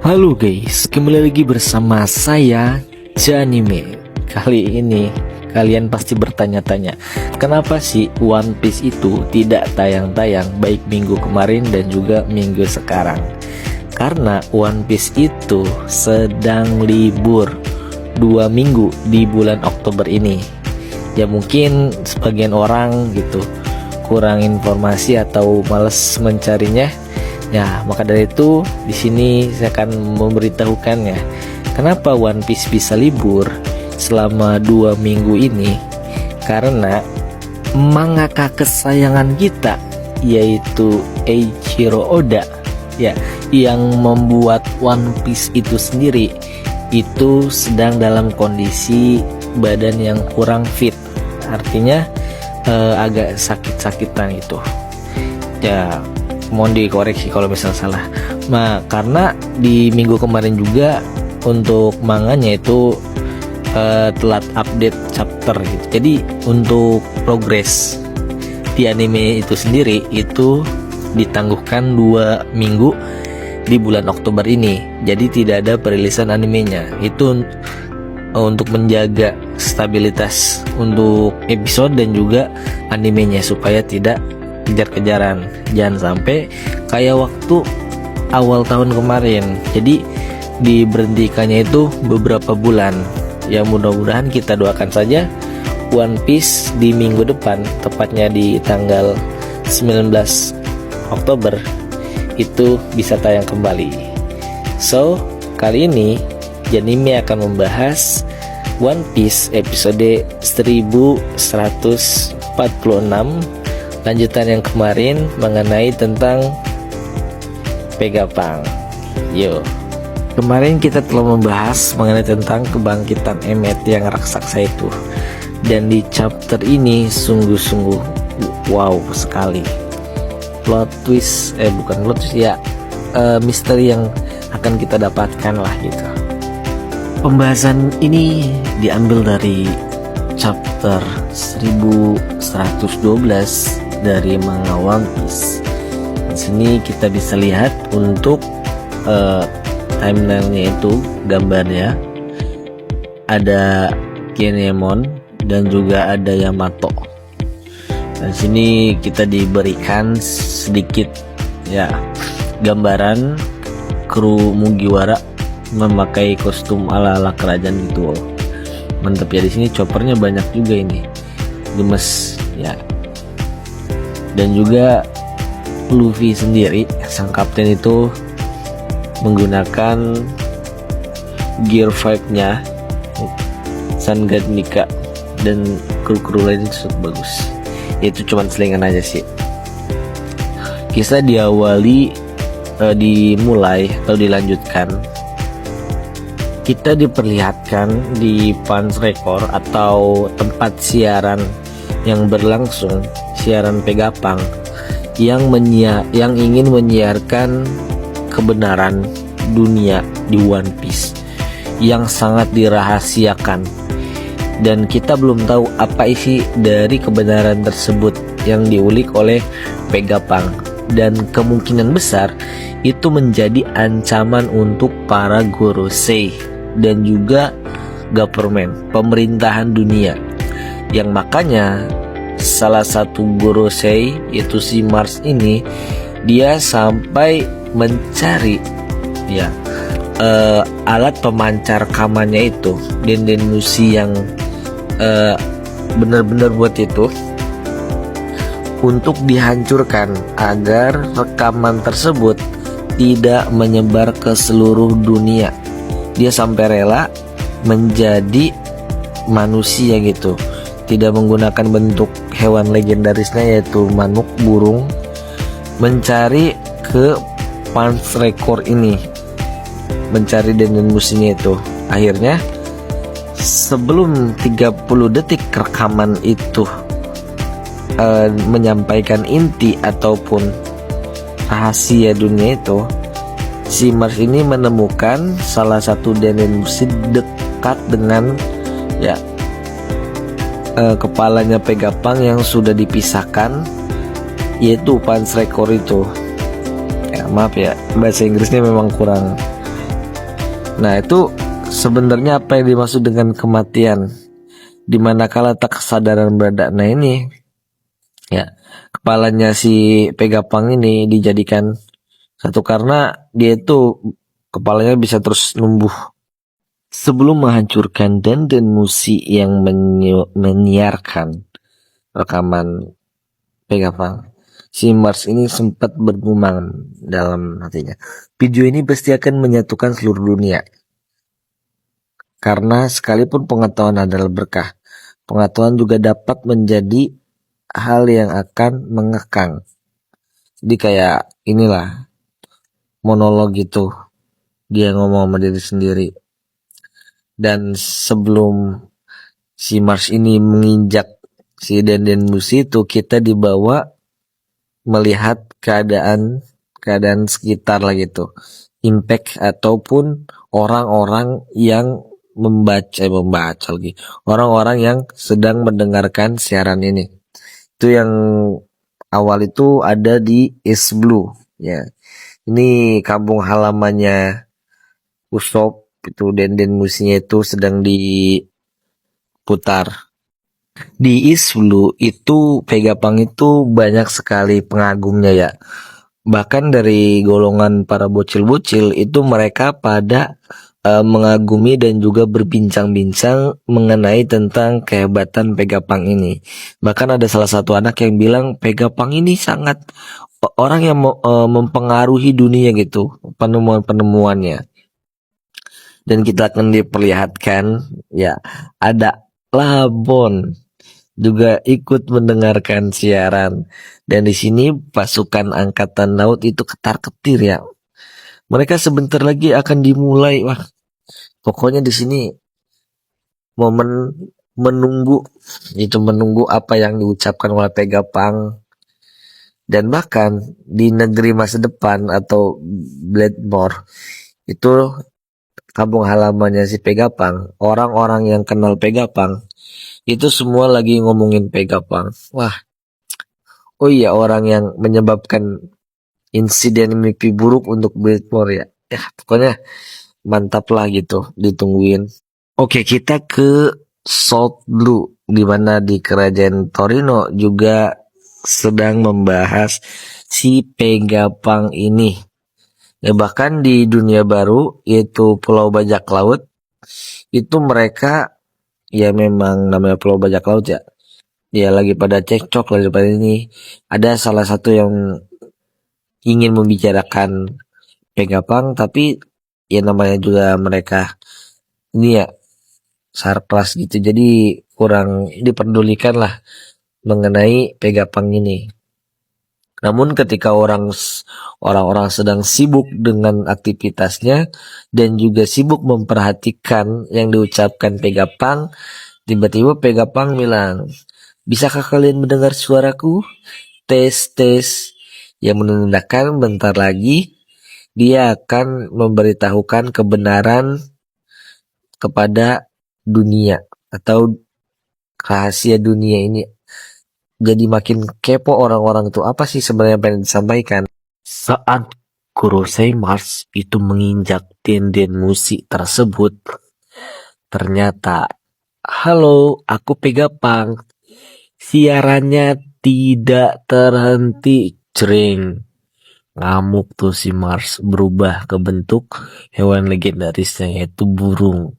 Halo guys, kembali lagi bersama saya Janime. Kali ini kalian pasti bertanya-tanya, kenapa sih One Piece itu tidak tayang-tayang baik minggu kemarin dan juga minggu sekarang? Karena One Piece itu sedang libur 2 minggu di bulan Oktober ini. Ya mungkin sebagian orang gitu kurang informasi atau males mencarinya. Ya, maka dari itu di sini saya akan memberitahukan ya, kenapa One Piece bisa libur selama 2 minggu ini. Karena mangaka kesayangan kita yaitu Eiichiro Oda ya, yang membuat One Piece itu sendiri itu sedang dalam kondisi badan yang kurang fit. Artinya agak sakit-sakitan itu. Ya, mohon dikoreksi kalau misalnya salah. Nah, karena di minggu kemarin juga untuk manganya itu telat update chapter gitu. Jadi untuk progres di anime itu sendiri itu ditangguhkan 2 minggu di bulan Oktober ini. Jadi tidak ada perilisan animenya. Itu untuk menjaga stabilitas untuk episode dan juga animenya supaya tidak kejar-kejaran, jangan sampai kayak waktu awal tahun kemarin. Jadi diberhentikannya itu beberapa bulan. Ya mudah-mudahan kita doakan saja One Piece di minggu depan, tepatnya di tanggal 19 Oktober itu bisa tayang kembali. So kali ini Janime akan membahas One Piece episode 1146, lanjutan yang kemarin mengenai tentang Vegapunk. Kemarin kita telah membahas mengenai tentang kebangkitan Emmet yang raksasa itu. Dan di chapter ini sungguh-sungguh wow sekali. Plot twist, bukan plot twist ya, misteri yang akan kita dapatkan lah gitu. Pembahasan ini diambil dari chapter 1112 dari manga One Piece. Di sini kita bisa lihat untuk timeline-nya itu, gambarnya ada Kinemon dan juga ada Yamato. Dan sini kita diberikan sedikit ya gambaran kru Mugiwara memakai kostum ala-ala kerajaan gitu. Mantap ya, di sini choppernya banyak juga ini. Gemes ya. Dan juga Luffy sendiri, sang kapten itu menggunakan gear 5-nya Sun God Mika, dan kru-kru lain cukup bagus. Itu cuman selingan aja sih. Kisah dimulai atau dilanjutkan. Kita diperlihatkan di Pans Record atau tempat siaran yang berlangsung, siaran Vegapunk yang ingin menyiarkan kebenaran dunia di One Piece yang sangat dirahasiakan, dan kita belum tahu apa isi dari kebenaran tersebut yang diulik oleh Vegapunk, dan kemungkinan besar itu menjadi ancaman untuk para Gorosei dan juga government, pemerintahan dunia, yang makanya salah satu Gorosei yaitu si Mars ini, dia sampai mencari ya alat pemancar kamannya itu, Dendemushi yang benar-benar buat itu untuk dihancurkan agar rekaman tersebut tidak menyebar ke seluruh dunia. Dia sampai rela menjadi manusia gitu, tidak menggunakan bentuk hewan legendarisnya yaitu manuk, burung, mencari ke Pans Record ini, mencari Dendemushi-nya itu. Akhirnya sebelum 30 detik rekaman itu menyampaikan inti ataupun rahasia dunia itu, si Mars ini menemukan salah satu Dendemushi dekat dengan ya kepalanya Vegapunk yang sudah dipisahkan, yaitu Pans Record itu. Ya maaf ya, bahasa Inggrisnya memang kurang Nah, itu sebenarnya apa yang dimaksud dengan kematian? Dimana kala tak kesadaran berada. Nah ini ya, kepalanya si Pegapang ini dijadikan satu karena dia itu kepalanya bisa terus numbuh. Sebelum menghancurkan Denden Musi yang menyiarkan rekaman Pegapang, si Mars ini sempat bergumam dalam hatinya. Video ini pasti akan menyatukan seluruh dunia. Karena sekalipun pengetahuan adalah berkah, pengetahuan juga dapat menjadi hal yang akan mengekang. Jadi kayak inilah monolog gitu, dia ngomong sama diri sendiri. Dan sebelum si Mars ini menginjak si Denden Musi itu, kita dibawa melihat keadaan sekitar lah gitu, impact ataupun orang-orang yang membaca lagi, orang-orang yang sedang mendengarkan siaran ini. Itu yang awal itu ada di East Blue ya. Ini kampung halamannya Usop, itu Denden Musinya itu sedang diputar. Di East Blue itu Pegapang itu banyak sekali pengagumnya ya. Bahkan dari golongan para bocil-bocil itu mereka pada mengagumi dan juga berbincang-bincang mengenai tentang kehebatan Pegapang ini. Bahkan ada salah satu anak yang bilang Pegapang ini sangat orang yang mempengaruhi dunia gitu, penemuan-penemuannya. Dan kita akan diperlihatkan ya, ada Labon juga ikut mendengarkan siaran, dan di sini pasukan angkatan laut itu ketar-ketir ya. Mereka sebentar lagi akan dimulai. Wah, pokoknya di sini momen menunggu apa yang diucapkan oleh Pegapang. Dan bahkan di negeri masa depan atau Blackmore itu kampung halamannya si Pegapang, orang-orang yang kenal Pegapang itu semua lagi ngomongin Pegapang. Wah, oh iya, orang yang menyebabkan insiden mimpi buruk untuk Blackmore ya. Ya, pokoknya mantap lah gitu, ditungguin. Oke, kita ke South Blue, di mana di kerajaan Torino juga sedang membahas si Pegapang ini. Ya, bahkan di dunia baru yaitu Pulau Bajak Laut itu mereka ya memang namanya Pulau Bajak Laut ya. Ya lagi pada cekcok lagi pada ini. Ada salah satu yang ingin membicarakan Pegapang, tapi ya namanya juga mereka ini ya sarklas gitu, jadi kurang diperdulikan lah mengenai Pegapang ini. Namun ketika orang-orang sedang sibuk dengan aktivitasnya dan juga sibuk memperhatikan yang diucapkan Pegapang, tiba-tiba Pegapang bilang, "Bisakah kalian mendengar suaraku? Tes tes." Yang menandakan bentar lagi dia akan memberitahukan kebenaran kepada dunia atau rahasia dunia ini. Jadi makin kepo orang-orang itu, apa sih sebenarnya yang pengen disampaikan. Saat Kurosei Mars itu menginjak Denden Musi tersebut, ternyata, "Halo, aku Pegapang. Siarannya tidak terhenti." Cering. Ngamuk tuh si Mars, berubah ke bentuk hewan legendarisnya yaitu burung.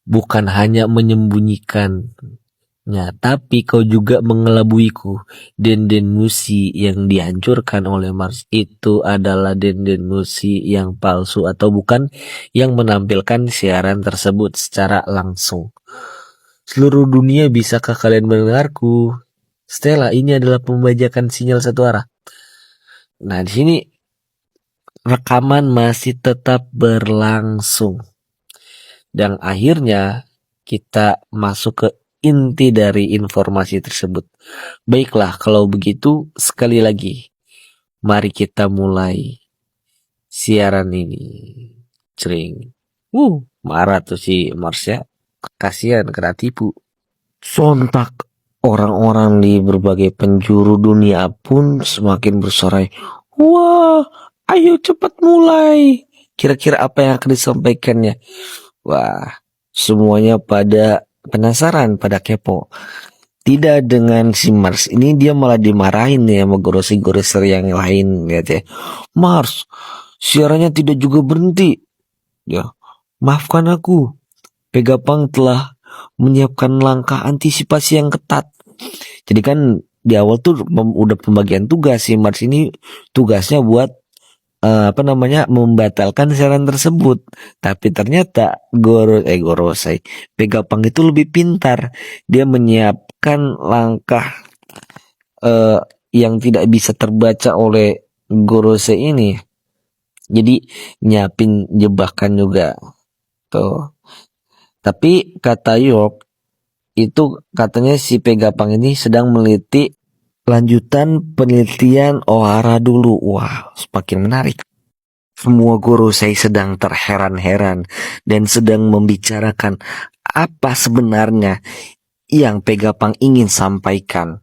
Bukan hanya menyembunyikannya, tapi kau juga mengelabuiku. Denden Musi yang dihancurkan oleh Mars itu adalah Denden Musi yang palsu atau bukan yang menampilkan siaran tersebut secara langsung. Seluruh dunia, bisakah kalian mendengarku? Stella, ini adalah pembajakan sinyal satu arah. Nah, di sini rekaman masih tetap berlangsung. Dan akhirnya kita masuk ke inti dari informasi tersebut. Baiklah, kalau begitu sekali lagi mari kita mulai siaran ini. Cering. Marah tuh si Mars ya. Kasihan, kena tipu. Sontak orang-orang di berbagai penjuru dunia pun semakin bersorai. "Wah, ayo cepat mulai. kira-kira apa yang akan disampaikannya. Wah, semuanya pada penasaran, pada kepo. Tidak dengan si Mars ini, dia malah dimarahin nih sama grocer yang lain, lihat ya. Mars, siarannya tidak juga berhenti. Ya, maafkan aku. Pegapunk telah menyiapkan langkah antisipasi yang ketat. Jadi kan di awal tuh udah pembagian tugas, si Mars ini tugasnya buat membatalkan siaran tersebut. Tapi ternyata Gorosei Pegapunk itu lebih pintar. Dia menyiapkan langkah yang tidak bisa terbaca oleh Gorosei ini. Jadi nyiapin jebakan juga tuh. Tapi kata York itu, katanya si Pegapunk ini sedang meneliti lanjutan penelitian Ohara dulu. Wah, semakin menarik. Semua Gorosei sedang terheran-heran dan sedang membicarakan apa sebenarnya yang Pegapunk ingin sampaikan.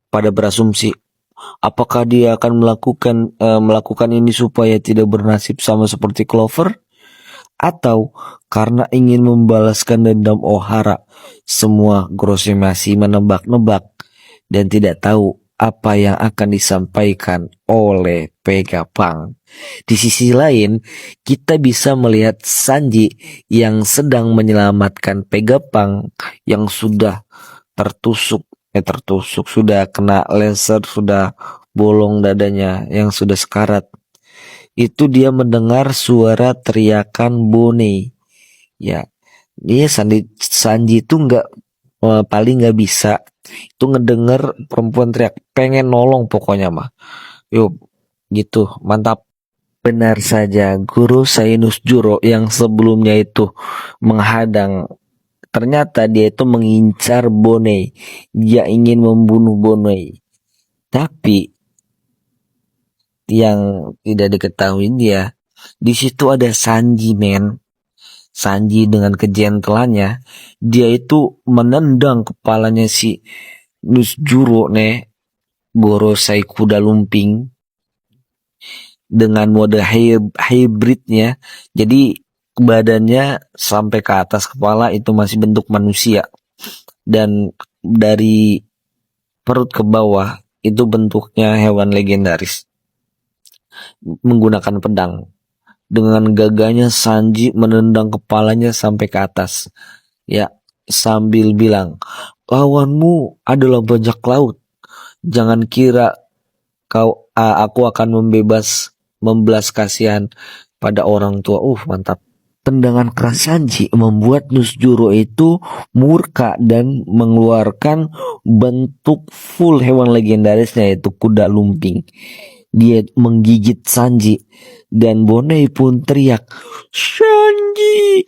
Pada berasumsi, apakah dia akan melakukan ini supaya tidak bernasib sama seperti Clover? Atau karena ingin membalaskan dendam Ohara? Semua Gorosei masih menebak-nebak dan tidak tahu apa yang akan disampaikan oleh Pegapunk. Di sisi lain, kita bisa melihat Sanji yang sedang menyelamatkan Pegapunk yang sudah tertusuk, sudah kena laser, sudah bolong dadanya, yang sudah sekarat. Itu dia mendengar suara teriakan Bone. Ya, dia Sanji itu paling nggak bisa itu ngedenger perempuan teriak, pengen nolong pokoknya mah. Yuk, gitu, mantap. Benar saja, Guru Sainus Juro yang sebelumnya itu menghadang, ternyata dia itu mengincar Bone. Dia ingin membunuh Bone. Tapi yang tidak diketahui dia, di situ ada Sanji, men. Sanji dengan kejentelannya, dia itu menendang kepalanya si Nusjuro nih, Gorosei kuda lumping, dengan mode hybridnya. Jadi badannya sampai ke atas kepala itu masih bentuk manusia, dan dari perut ke bawah itu bentuknya hewan legendaris menggunakan pedang. Dengan gagahnya Sanji menendang kepalanya sampai ke atas, ya, sambil bilang, lawanmu adalah bajak laut. Jangan kira aku akan membelas kasihan pada orang tua. Mantap. Tendangan keras Sanji membuat Nusjuro itu murka dan mengeluarkan bentuk full hewan legendarisnya, yaitu kuda lumping. Dia menggigit Sanji dan Bone pun teriak, Sanji.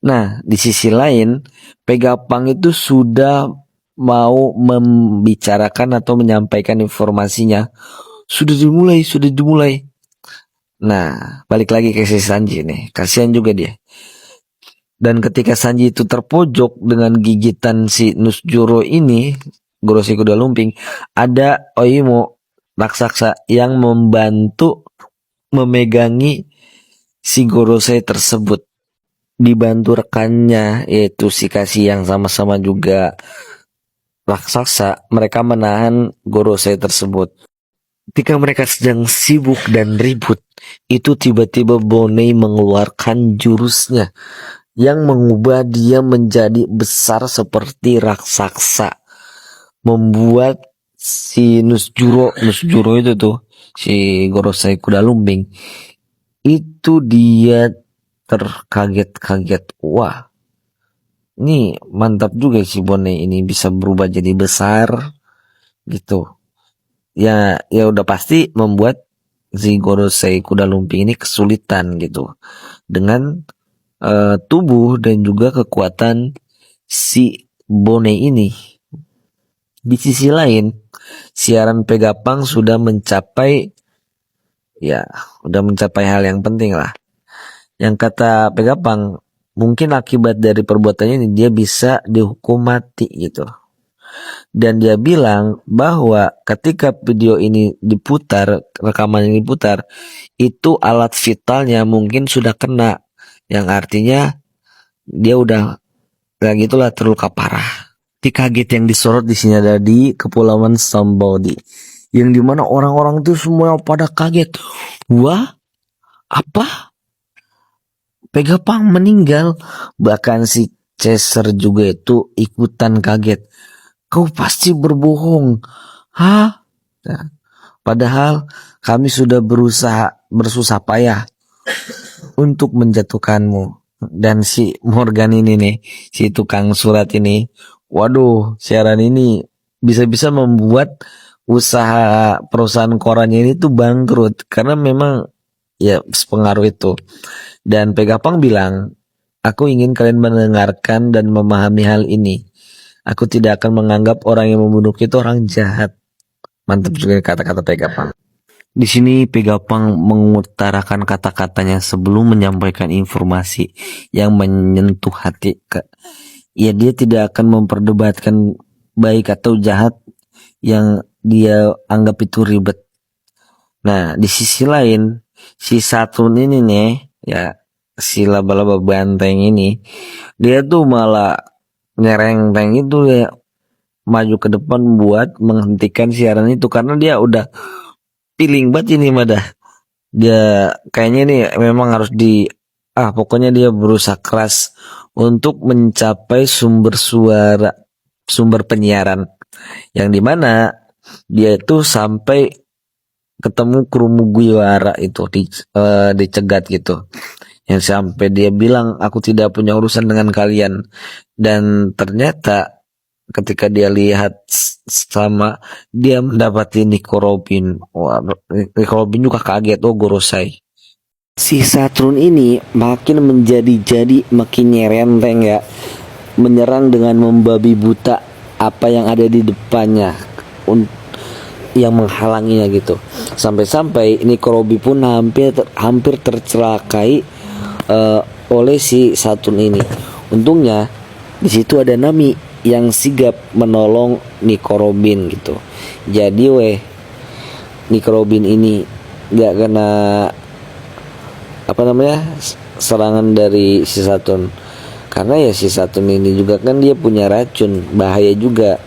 Nah, di sisi lain, Pegapunk itu sudah mau membicarakan atau menyampaikan informasinya. Sudah dimulai. Nah, balik lagi ke si Sanji nih. Kasihan juga dia. Dan ketika Sanji itu terpojok dengan gigitan si Nusjuro ini, Gorosei kuda lumping, ada Oimo raksasa yang membantu memegangi si Gorosei tersebut. Dibantu rekannya, yaitu si Kashi yang sama-sama juga raksasa, mereka menahan Gorosei tersebut. Ketika mereka sedang sibuk dan ribut, itu tiba-tiba Bone mengeluarkan jurusnya yang mengubah dia menjadi besar seperti raksasa, membuat si Nusjuro itu tuh, si Gorosei kuda lumping, itu dia terkaget-kaget. Wah, ini mantap juga si Bone ini bisa berubah jadi besar gitu. Ya udah pasti membuat si Gorosei kuda lumping ini kesulitan gitu dengan tubuh dan juga kekuatan si Bone ini. Di sisi lain, siaran Pegapunk sudah mencapai hal yang penting lah. Yang kata Pegapunk, mungkin akibat dari perbuatannya ini dia bisa dihukum mati gitu. Dan dia bilang bahwa ketika video ini diputar, rekaman ini diputar, itu alat vitalnya mungkin sudah kena, yang artinya dia udah kayak gitulah terluka parah. Kaget yang disorot di sini ada di Kepulauan Sambodi, yang dimana orang-orang itu semua pada kaget. Wah, apa? Pegapang meninggal. Bahkan si Caesar juga itu ikutan kaget. Kau pasti berbohong. Hah? Nah, padahal kami sudah berusaha bersusah payah untuk menjatuhkanmu. Dan si Morgan ini nih, si tukang surat ini, waduh, siaran ini bisa-bisa membuat usaha perusahaan korannya ini tuh bangkrut karena memang ya sepengaruh itu. Dan Pegapang bilang, aku ingin kalian mendengarkan dan memahami hal ini. Aku tidak akan menganggap orang yang membunuh itu orang jahat. Mantap juga kata-kata Pegapang. Di sini Pegapang mengutarakan kata-katanya sebelum menyampaikan informasi yang menyentuh hati. Ya, dia tidak akan memperdebatkan baik atau jahat yang dia anggap itu ribet. Nah, di sisi lain, si Saturn ini nih, ya si laba-laba banteng ini, dia tuh malah nyereng-reng itu ya, maju ke depan buat menghentikan siaran itu karena dia udah feeling banget ini mah dah. Dia kayaknya nih memang harus pokoknya dia berusaha keras untuk mencapai sumber suara, sumber penyiaran yang dimana dia itu sampai ketemu Krumugiwara itu dicegat gitu, yang sampai dia bilang aku tidak punya urusan dengan kalian. Dan ternyata ketika dia lihat sama, dia mendapati Nico Robin. Wah, Nico Robin juga kaget, oh Gorosei. Si Saturn ini makin menjadi makin nyerenteng ya, menyerang dengan membabi buta apa yang ada di depannya, yang menghalanginya gitu. Sampai-sampai Nico Robin pun hampir tercelakai oleh si Saturn ini. Untungnya di situ ada Nami yang sigap menolong Nico Robin gitu. Jadi Nico Robin ini gak kena serangan dari si Saturn, karena ya si Saturn ini juga kan dia punya racun, bahaya juga.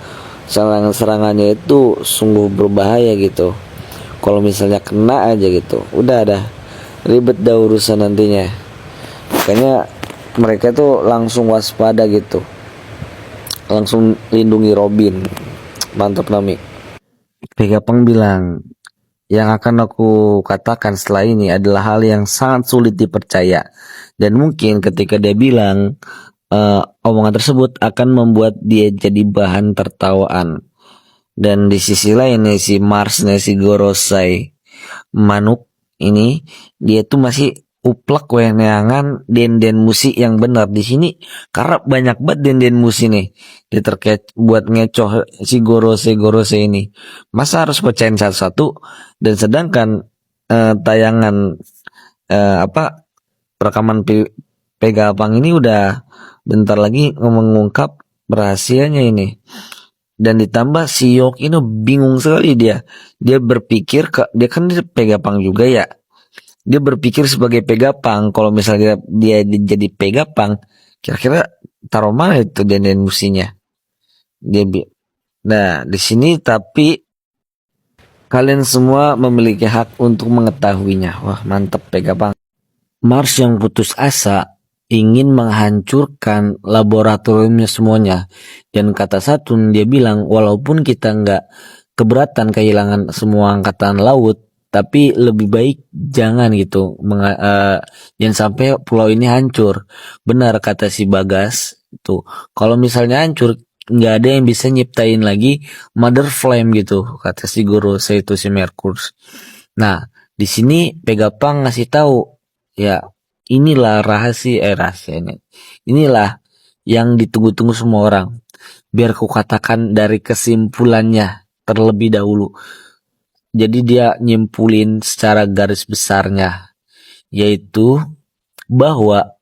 Serangannya itu sungguh berbahaya gitu. Kalau misalnya kena aja gitu, udah ada ribet dah urusan nantinya. Makanya mereka tuh langsung waspada gitu, langsung lindungi Robin. Mantap Nami. Pegapang bilang, yang akan aku katakan setelah ini adalah hal yang sangat sulit dipercaya. Dan mungkin ketika dia bilang, omongan tersebut akan membuat dia jadi bahan tertawaan. Dan di sisi lain nih, si Mars nih, si Gorosei Manuk ini, dia tuh masih uplek neangan den musik yang benar di sini, karena banyak banget den musik nih dia terkait buat ngecoh si Gorose ini. Masa harus pecahin satu-satu, dan sedangkan tayangan rekaman Pegapang ini udah bentar lagi mengungkap rahasianya ini. Dan ditambah si Yok ini bingung sekali, dia berpikir dia kan dia Pegapang juga ya. Dia berpikir sebagai Pegapang, kalau misalnya dia jadi Pegapang, kira-kira taruh mana itu den musinya. Nah, di sini tapi kalian semua memiliki hak untuk mengetahuinya. Wah, mantep Pegapang. Mars yang putus asa ingin menghancurkan laboratoriumnya semuanya. Dan kata Saturn, dia bilang walaupun kita nggak keberatan kehilangan semua angkatan laut, tapi lebih baik jangan gitu, jangan sampai pulau ini hancur. Benar kata si Bagas tuh, kalau misalnya hancur nggak ada yang bisa nyiptain lagi Mother Flame gitu, kata si guru saya itu si Merkurs. Nah, di sini Pegapang ngasih tahu ya, inilah rahasianya. Inilah yang ditunggu-tunggu semua orang. Biar ku katakan dari kesimpulannya terlebih dahulu. Jadi dia nyimpulin secara garis besarnya, yaitu bahwa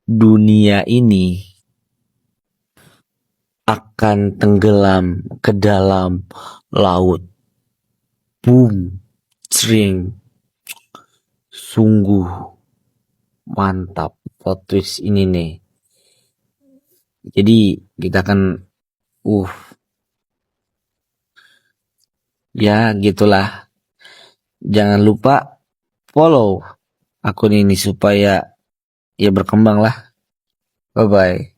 dunia ini akan tenggelam ke dalam laut. Boom, string. Sungguh mantap plot twist ini nih. Jadi kita akan ya gitulah. Jangan lupa follow akun ini supaya ya berkembang lah. Bye bye.